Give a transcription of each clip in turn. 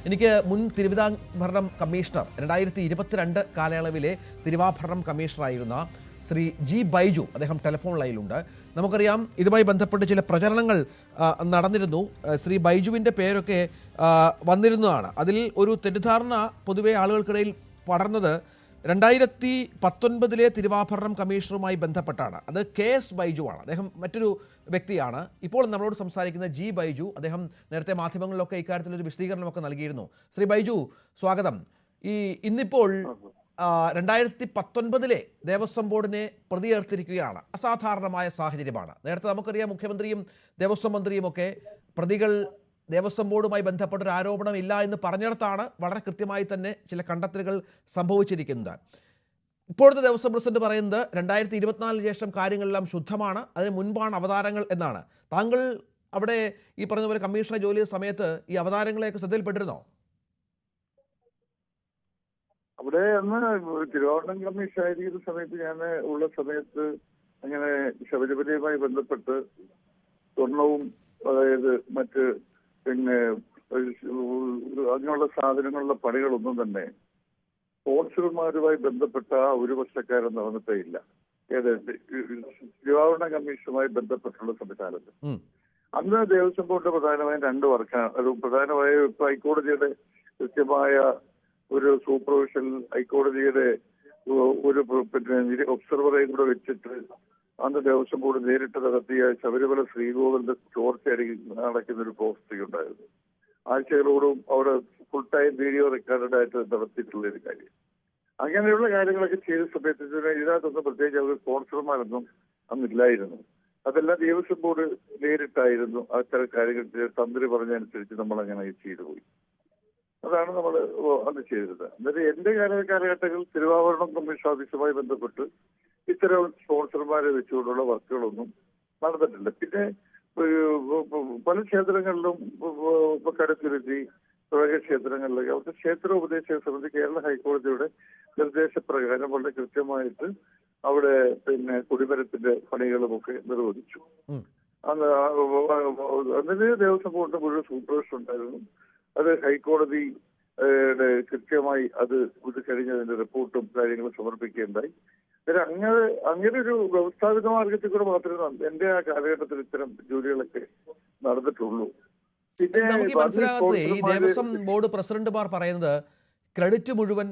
എനിക്ക് മുൻ തിരുവിതാംഭരണം കമ്മീഷണർ 2022 കാലയളവിലെ തിരുവാഭരണം കമ്മീഷണറായിരുന്ന ശ്രീ ജി ബൈജു അദ്ദേഹം ടെലിഫോൺ ലൈനിലുണ്ട്. നമുക്കറിയാം ഇതുമായി ബന്ധപ്പെട്ട് ചില പ്രചരണങ്ങൾ നടന്നിരുന്നു. ശ്രീ ബൈജുവിൻ്റെ പേരൊക്കെ വന്നിരുന്നതാണ്. അതിൽ ഒരു തെറ്റിദ്ധാരണ പൊതുവെ ആളുകൾക്കിടയിൽ പടർന്നത് 2019 തിരുവാഭരണം കമ്മീഷണറുമായി ബന്ധപ്പെട്ടാണ്. അത് KS ബൈജു ആണ്. അദ്ദേഹം മറ്റൊരു വ്യക്തിയാണ്. ഇപ്പോൾ നമ്മളോട് സംസാരിക്കുന്ന ജി ബൈജു. അദ്ദേഹം നേരത്തെ മാധ്യമങ്ങളിലൊക്കെ ഇക്കാര്യത്തിലൊരു വിശദീകരണമൊക്കെ നൽകിയിരുന്നു. ശ്രീ ബൈജു, സ്വാഗതം. ഇന്നിപ്പോൾ 2019 ദേവസ്വം ബോർഡിനെ പ്രതി ചേർത്തിരിക്കുകയാണ്. അസാധാരണമായ സാഹചര്യമാണ്. നേരത്തെ നമുക്കറിയാം മുഖ്യമന്ത്രിയും ദേവസ്വം മന്ത്രിയും ഒക്കെ പ്രതികൾ ദേവസ്വം ബോർഡുമായി ബന്ധപ്പെട്ട ഒരു ആരോപണം ഇല്ല എന്ന് പറഞ്ഞിടത്താണ് വളരെ കൃത്യമായി തന്നെ ചില കണ്ടെത്തലുകൾ സംഭവിച്ചിരിക്കുന്നത്. ഇപ്പോഴത്തെ ദേവസ്വം പ്രസിഡന്റ് പറയുന്നത് 2024 ശേഷം കാര്യങ്ങളെല്ലാം ശുദ്ധമാണ്, അതിന് മുൻപാണ് അവതാരങ്ങൾ എന്നാണ്. താങ്കൾ അവിടെ ഈ പറഞ്ഞ പോലെ കമ്മീഷണർ ജോലി ചെയ്ത സമയത്ത് ഈ അവതാരങ്ങളെയൊക്കെ ശ്രദ്ധയിൽപ്പെട്ടിരുന്നോ? അവിടെ അന്ന് തിരുവാഭരണം കമ്മീഷൻ ആയിരിക്കുന്ന സമയത്ത് ഞാൻ ഉള്ള സമയത്ത് അങ്ങനെ ശബരിമലയുമായി ബന്ധപ്പെട്ട് സ്വർണവും അതായത് മറ്റ് പിന്നെ അങ്ങനെയുള്ള സാധനങ്ങളുടെ പണികളൊന്നും തന്നെ സ്പോൺസർമാരുമായി ബന്ധപ്പെട്ട ഒരു വർഷക്കാരൻ നടന്നിട്ടേ ഇല്ല. തിരുവാഭരണ കമ്മീഷനുമായി ബന്ധപ്പെട്ടുള്ള സംവിധാനത്തിൽ അന്ന് ദേവസ്വം ബോർഡ് പ്രധാനമായും 2 വർക്കാണ്. അത് പ്രധാനമായും ഇപ്പൊ ഹൈക്കോടതിയുടെ കൃത്യമായ ഒരു സൂപ്പർവിഷൻ, ഹൈക്കോടതിയുടെ ഒരു പിന്നെ ഒബ്സർവറേയും കൂടെ വെച്ചിട്ട് അന്ന് ദേവസ്വം ബോർഡ് നേരിട്ട് നടത്തിയ ശബരിമല ശ്രീകോവിലിന്റെ ചോർച്ച നടക്കുന്ന ഒരു പോസ്റ്റിംഗ് ഉണ്ടായിരുന്നു. ആഴ്ചകളോടും അവിടെ ഫുൾ ടൈം വീഡിയോ റെക്കോർഡായിട്ട് നടത്തിയിട്ടുള്ള ഒരു കാര്യം. അങ്ങനെയുള്ള കാര്യങ്ങളൊക്കെ ചെയ്ത സമയത്ത് ഇതിനകത്തൊന്നും പ്രത്യേകിച്ച് അവർ സ്പോൺസർമാരൊന്നും അന്നില്ലായിരുന്നു. അതെല്ലാം ദേവസ്വം ബോർഡ് നേരിട്ടായിരുന്നു അത്തരം കാര്യങ്ങൾ തന്ത്രി പറഞ്ഞതനുസരിച്ച് നമ്മൾ അങ്ങനെ ചെയ്തു പോയി. അതാണ് നമ്മൾ അന്ന് ചെയ്തത്. എന്നിട്ട് എന്റെ കാലഘട്ടങ്ങളിൽ തിരുവാഭരണം കമ്മീഷൻ ഓഫീസുമായി ബന്ധപ്പെട്ട് ഇത്തരം സ്പോൺസർമാരെ വെച്ചുകൊണ്ടുള്ള വർക്കുകളൊന്നും നടന്നിട്ടില്ല. പിന്നെ പല ക്ഷേത്രങ്ങളിലും കടുത്തുരുത്തി തുടങ്ങിയ ക്ഷേത്രങ്ങളിലൊക്കെ അവിടുത്തെ ക്ഷേത്ര ഉപദേശക സമിതി കേരള ഹൈക്കോടതിയുടെ നിർദ്ദേശപ്രകാരം വളരെ കൃത്യമായിട്ട് അവിടെ പിന്നെ കുടിമരത്തിന്റെ പണികളുമൊക്കെ നിർവഹിച്ചു. അതിന് ദേവസ്വം ബോർഡിന്റെ മുഴുവൻ സൂപ്പർവിഷൻ ഉണ്ടായിരുന്നു. അത് ഹൈക്കോടതി കൃത്യമായി അത് ഇത് കഴിഞ്ഞതിന്റെ റിപ്പോർട്ടും കാര്യങ്ങളും സമർപ്പിക്കുകയുണ്ടായി. അങ്ങനെ ഒരു വ്യവസ്ഥാപിത മാർഗത്തിൽ കൂടെ മാത്രമേ എന്റെ ആ കാലഘട്ടത്തിൽ ഇത്തരം ജോലികളൊക്കെ നടന്നിട്ടുള്ളൂ. പിന്നെ നമുക്ക് മനസ്സിലാകാത്തത് ഈ ദേവസ്വം ബോർഡ് പ്രസിഡന്റുമാർ പറയുന്നത് ക്രെഡിറ്റ് മുഴുവൻ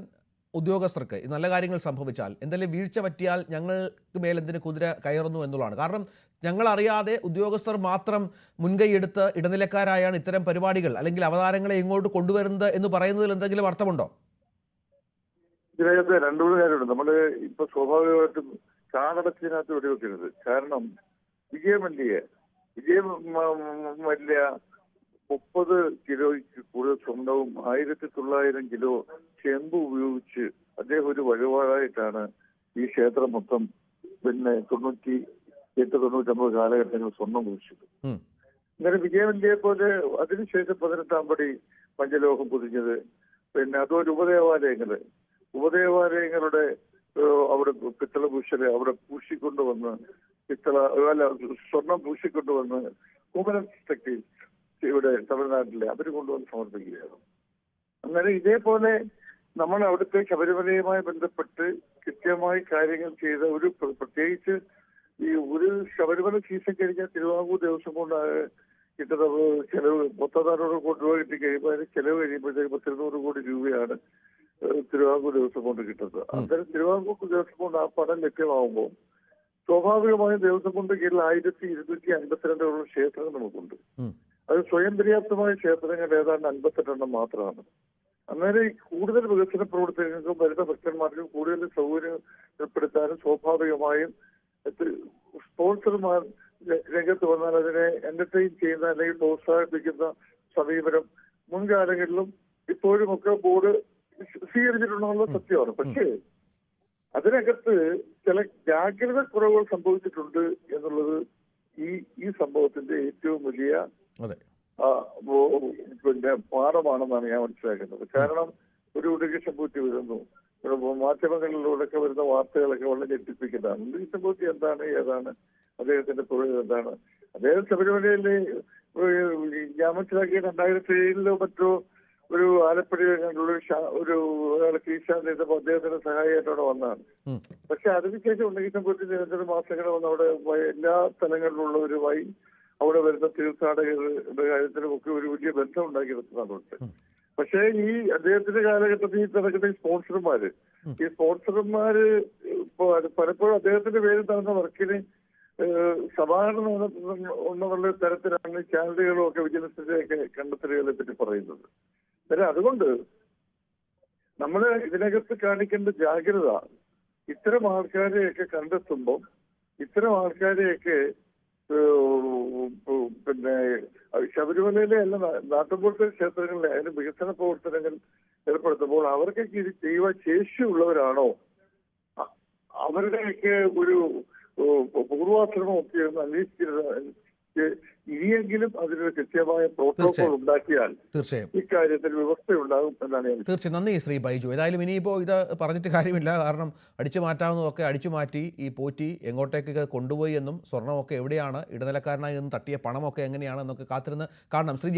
ഉദ്യോഗസ്ഥർക്ക് നല്ല കാര്യങ്ങൾ സംഭവിച്ചാൽ, എന്തെങ്കിലും വീഴ്ച പറ്റിയാൽ ഞങ്ങൾക്ക് മേലെന്തിന് കുതിര കയറുന്നു എന്നുള്ളതാണ്. കാരണം ഞങ്ങൾ അറിയാതെ ഉദ്യോഗസ്ഥർ മാത്രം മുൻകൈയെടുത്ത് ഇടനിലക്കാരായാണ് ഇത്തരം പരിപാടികൾ അല്ലെങ്കിൽ അവതാരങ്ങളെ ഇങ്ങോട്ട് കൊണ്ടുവരുന്നത് എന്ന് പറയുന്നതിൽ എന്തെങ്കിലും അർത്ഥമുണ്ടോ? ഇതിനകത്ത് 2 കാര്യമുണ്ട്. നമ്മള് ഇപ്പൊ സ്വാഭാവികമായിട്ടും കാടടച്ചതിനകത്ത് വെടിവെക്കരുത്. കാരണം വിജയം മല്യ 30 കിലോയ്ക്ക് കൂടുതൽ സ്വർണവും 1900 കിലോ ചെമ്പ് ഉപയോഗിച്ച് അദ്ദേഹം ഒരു വഴിപാടായിട്ടാണ് ഈ ക്ഷേത്രം മൊത്തം പിന്നെ 98-99 കാലഘട്ടങ്ങളിൽ സ്വർണം കുഴിച്ചത്. ഇങ്ങനെ വിജയമല്യയെ പോലെ അതിനുശേഷം 18-ാം പടി പഞ്ചലോഹം പൊതിഞ്ഞത്, പിന്നെ അതൊരു ഉപദേവാലയങ്ങളുടെ അവിടെ പിത്തള പൂശല് അവിടെ പൂശിക്കൊണ്ടുവന്ന് സ്വർണം പൂശിക്കൊണ്ടുവന്ന് കുമരൻ ടെക്സ്റ്റൈൽസ് ഇവിടെ തമിഴ്നാട്ടിലെ അവർ കൊണ്ടുവന്ന് സമർപ്പിക്കുകയാണ്. അങ്ങനെ ഇതേപോലെ നമ്മൾ അവിടുത്തെ ശബരിമലയുമായി ബന്ധപ്പെട്ട് കൃത്യമായി കാര്യങ്ങൾ ചെയ്ത ഒരു പ്രത്യേകിച്ച് ഈ ഒരു ശബരിമല സീസൺ കഴിഞ്ഞാൽ തിരുവിതാംകൂർ ദേവസ്വം കൊണ്ട് കിട്ടുന്ന ചെലവ് 34 കോടി രൂപ കിട്ടി കഴിയുമ്പോൾ അതിന് ചെലവ് കഴിയുമ്പോഴത്തേക്ക് 200 കോടി രൂപയാണ് തിരുവിതാംകൂർ ദേവസ്വം കൊണ്ട് കിട്ടുന്നത്. അന്നേരം തിരുവിതാംകൂർ ദേവസ്വം കൊണ്ട് ആ പണം ലഭ്യമാകുമ്പോൾ സ്വാഭാവികമായും ദേവസ്വം കൊണ്ട് കീഴിൽ 1252 ക്ഷേത്രങ്ങൾ നമുക്കുണ്ട്. അത് സ്വയം പര്യാപ്തമായ ക്ഷേത്രങ്ങൾ ഏതാണ്ട് 58 മാത്രമാണ്. അന്നേരം കൂടുതൽ വികസന പ്രവർത്തനങ്ങൾക്കും വരുന്ന ഭക്തന്മാർക്കും കൂടുതൽ സൗകര്യം ഏർപ്പെടുത്താനും സ്വാഭാവികമായും സ്പോൺസർമാർ രംഗത്ത് വന്നാൽ അതിനെ എന്റർടൈൻ ചെയ്യുന്ന അല്ലെങ്കിൽ പ്രോത്സാഹിപ്പിക്കുന്ന സമീപനം മുൻകാലങ്ങളിലും ഇപ്പോഴും ഒക്കെ ബോർഡ് സ്വീകരിച്ചിട്ടുണ്ടെന്നുള്ള സത്യമാണ്. പക്ഷേ അതിനകത്ത് ചില ജാഗ്രത കുറവുകൾ സംഭവിച്ചിട്ടുണ്ട് എന്നുള്ളത് ഈ സംഭവത്തിന്റെ ഏറ്റവും വലിയ പിന്നെ പാഠമാണെന്നാണ് ഞാൻ മനസ്സിലാക്കുന്നത്. കാരണം ഒരു ഉടകൃഷ്ണ പൂറ്റി വരുന്നു, മാധ്യമങ്ങളിലൂടെയൊക്കെ വരുന്ന വാർത്തകളൊക്കെ വളരെ ഞെട്ടിപ്പിക്കുന്നതാണ്. ഉടകൃഷ്ണ പൂറ്റി എന്താണ്, ഏതാണ് അദ്ദേഹത്തിന്റെ തൊഴിൽ എന്താണ്? അദ്ദേഹം ശബരിമലയിൽ ഞാൻ മനസ്സിലാക്കിയ 2007 മറ്റോ ഒരു ആലപ്പുഴ കണ്ടുള്ള ഒരു ഒരാൾക്ക് ഈശാൻ ചെയ്തപ്പോൾ അദ്ദേഹത്തിന്റെ സഹായിയായിട്ട് അവിടെ വന്നതാണ്. പക്ഷെ അതിനുശേഷം ഉണ്ടെങ്കിൽ സംഭവത്തിൽ നിരന്തര മാസങ്ങൾ വന്ന് അവിടെ എല്ലാ സ്ഥലങ്ങളിലുള്ളവരുമായി അവിടെ വരുന്ന തീർത്ഥാടകരുടെ കാര്യത്തിലുമൊക്കെ ഒരു വലിയ ബന്ധം ഉണ്ടാക്കിയെടുക്കുന്നതുണ്ട്. പക്ഷേ ഈ അദ്ദേഹത്തിന്റെ കാലഘട്ടത്തിൽ ഈ നടക്കുന്ന ഈ സ്പോൺസർമാര് ഇപ്പോ പലപ്പോഴും അദ്ദേഹത്തിന്റെ പേരിൽ നടന്ന വർക്കിന് സമാഹരണം എന്നുള്ള തരത്തിലാണ് ചാനലുകളും ഒക്കെ വിജിലൻസിന്റെയൊക്കെ കണ്ടെത്തലുകളെ പറ്റി പറയുന്നത്. അതുകൊണ്ട് നമ്മൾ ഇതിനകത്ത് കാണിക്കേണ്ട ജാഗ്രത, ഇത്തരം ആൾക്കാരെയൊക്കെ കണ്ടെത്തുമ്പോൾ ഇത്തരം ആൾക്കാരെയൊക്കെ പിന്നെ ശബരിമലയിലെ അല്ല നാട്ടുമ്പുറത്തെ ക്ഷേത്രങ്ങളിലെ അതിന് വികസന പ്രവർത്തനങ്ങൾ ഏർപ്പെടുത്തുമ്പോൾ അവർക്കൊക്കെ ഇത് ചെയ്യുവാൻ ശേഷിയുള്ളവരാണോ, അവരുടെയൊക്കെ ഒരു പൂർവാശ്രമം ഒക്കെ ഒന്ന് അന്വേഷിച്ചിരുന്ന ഇനിയെങ്കിലും അതിനൊരു കൃത്യമായ പ്രോട്ടോകോൾ ഉണ്ടാക്കിയാൽ തീർച്ചയായും ഇക്കാര്യത്തിൽ വ്യവസ്ഥയുണ്ടാകും എന്നാണ് ഞാൻ. തീർച്ചയായും നന്ദി ശ്രീ ബൈജു. ഏതായാലും ഇനിയിപ്പോൾ ഇത് പറഞ്ഞിട്ട് കാര്യമില്ല, കാരണം അടിച്ചു മാറ്റാവുന്നതൊക്കെ അടിച്ചു മാറ്റി ഈ പോറ്റി എങ്ങോട്ടേക്ക് കൊണ്ടുപോയി എന്നും സ്വർണ്ണമൊക്കെ എവിടെയാണ്, ഇടനിലക്കാരനായി നിന്ന് തട്ടിയ പണമൊക്കെ എങ്ങനെയാണെന്നൊക്കെ കാത്തിരുന്ന് കാണണം. ശ്രീ